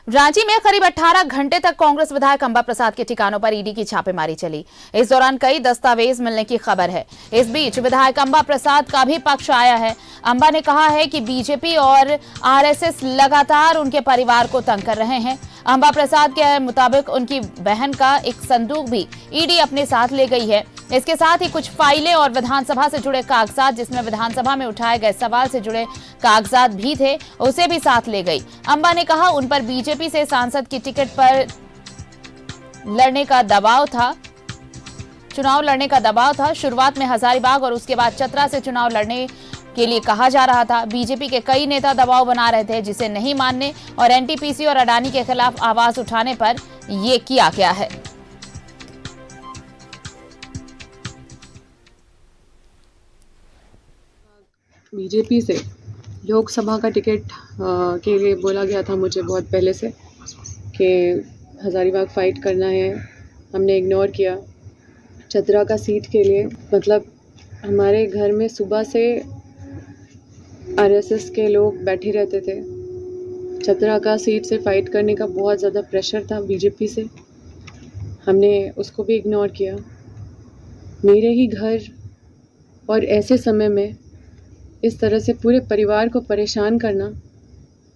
रांची में करीब 18 घंटे तक कांग्रेस विधायक अंबा प्रसाद के ठिकानों पर ईडी की छापेमारी चली। इस दौरान कई दस्तावेज मिलने की खबर है। इस बीच विधायक अंबा प्रसाद का भी पक्ष आया है। अंबा ने कहा है कि बीजेपी और आरएसएस लगातार उनके परिवार को तंग कर रहे हैं। अंबा प्रसाद के मुताबिक उनकी बहन का एक संदूक भी ईडी अपने साथ ले गई है। इसके साथ ही कुछ फाइलें और विधानसभा से जुड़े कागजात, जिसमें विधानसभा में उठाए गए सवाल से जुड़े कागजात भी थे, उसे भी साथ ले गई। अंबा ने कहा उन पर बीजेपी से सांसद की टिकट पर लड़ने का दबाव था, चुनाव लड़ने का दबाव था। शुरुआत में हजारीबाग और उसके बाद चतरा से चुनाव लड़ने के लिए कहा जा रहा था। बीजेपी के कई नेता दबाव बना रहे थे, जिसे नहीं मानने और एनटीपीसी और अडानी के खिलाफ आवाज उठाने पर यह किया गया है। बीजेपी से लोकसभा का टिकट के लिए बोला गया था मुझे बहुत पहले से कि हजारीबाग फाइट करना है। हमने इग्नोर किया। चतरा का सीट के लिए मतलब हमारे घर में सुबह से आरएसएस के लोग बैठे रहते थे। चतरा का सीट से फाइट करने का बहुत ज़्यादा प्रेशर था बीजेपी से, हमने उसको भी इग्नोर किया। मेरे ही घर और ऐसे समय में इस तरह से पूरे परिवार को परेशान करना,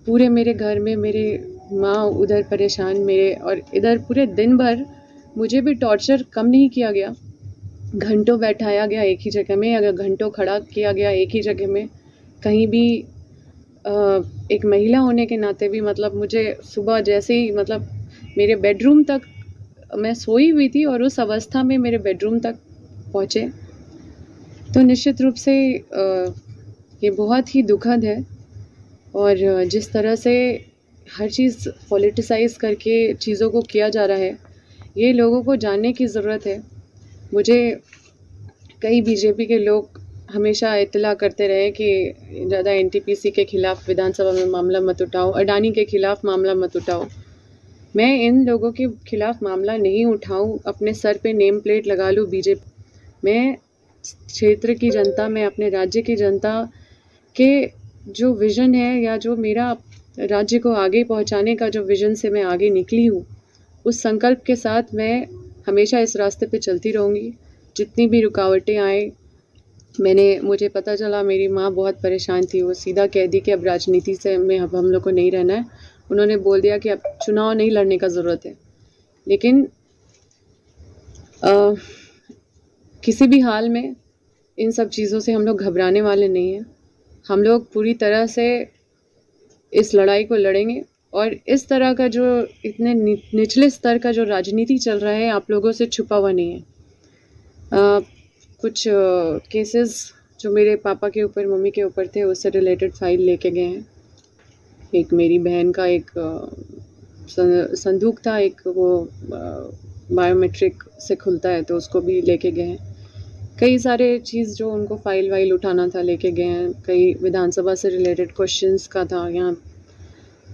पूरे मेरे घर में मेरे माँ उधर परेशान, मेरे और इधर पूरे दिन भर मुझे भी टॉर्चर कम नहीं किया गया। घंटों बैठाया गया एक ही जगह में, अगर घंटों खड़ा किया गया एक ही जगह में। कहीं भी एक महिला होने के नाते भी मतलब मुझे सुबह जैसे ही मतलब मेरे बेडरूम तक, मैं सोई हुई थी और उस अवस्था में मेरे बेडरूम तक पहुँचे, तो निश्चित रूप से ये बहुत ही दुखद है। और जिस तरह से हर चीज़ पॉलिटिसाइज़ करके चीज़ों को किया जा रहा है, ये लोगों को जानने की ज़रूरत है। मुझे कई बीजेपी के लोग हमेशा इत्तला करते रहे कि ज़्यादा एनटीपीसी के खिलाफ विधानसभा में मामला मत उठाओ, अडानी के खिलाफ मामला मत उठाओ। मैं इन लोगों के खिलाफ मामला नहीं उठाऊं, अपने सर पे नेम प्लेट लगा लूँ बीजेपी। मैं क्षेत्र की जनता में, अपने राज्य की जनता के जो विज़न है या जो मेरा राज्य को आगे पहुंचाने का जो विज़न से मैं आगे निकली हूँ, उस संकल्प के साथ मैं हमेशा इस रास्ते पे चलती रहूँगी। जितनी भी रुकावटें आए, मुझे पता चला मेरी माँ बहुत परेशान थी। वो सीधा कह दी कि अब राजनीति से में अब हम लोग को नहीं रहना है। उन्होंने बोल दिया कि अब चुनाव नहीं लड़ने का ज़रूरत है। लेकिन किसी भी हाल में इन सब चीज़ों से हम लोग घबराने वाले नहीं हैं। हम लोग पूरी तरह से इस लड़ाई को लड़ेंगे और इस तरह का जो इतने निचले स्तर का जो राजनीति चल रहा है, आप लोगों से छुपा हुआ नहीं है। कुछ केसेस जो मेरे पापा के ऊपर, मम्मी के ऊपर थे, उससे रिलेटेड फाइल लेके गए हैं। एक मेरी बहन का एक संदूक था, एक वो बायोमेट्रिक से खुलता है, तो उसको भी लेके गए हैं। कई सारे चीज़ जो उनको फाइल वाइल उठाना था लेके गए हैं। कई विधानसभा से रिलेटेड क्वेश्चंस का था यहाँ,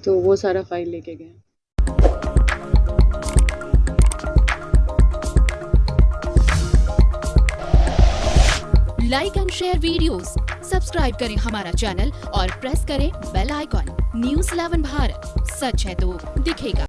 तो वो सारा फाइल लेके गए हैं। Like and share videos, subscribe करें हमारा चैनल और प्रेस करें बेल आइकॉन। न्यूज़ 11 भारत, सच है तो दिखेगा।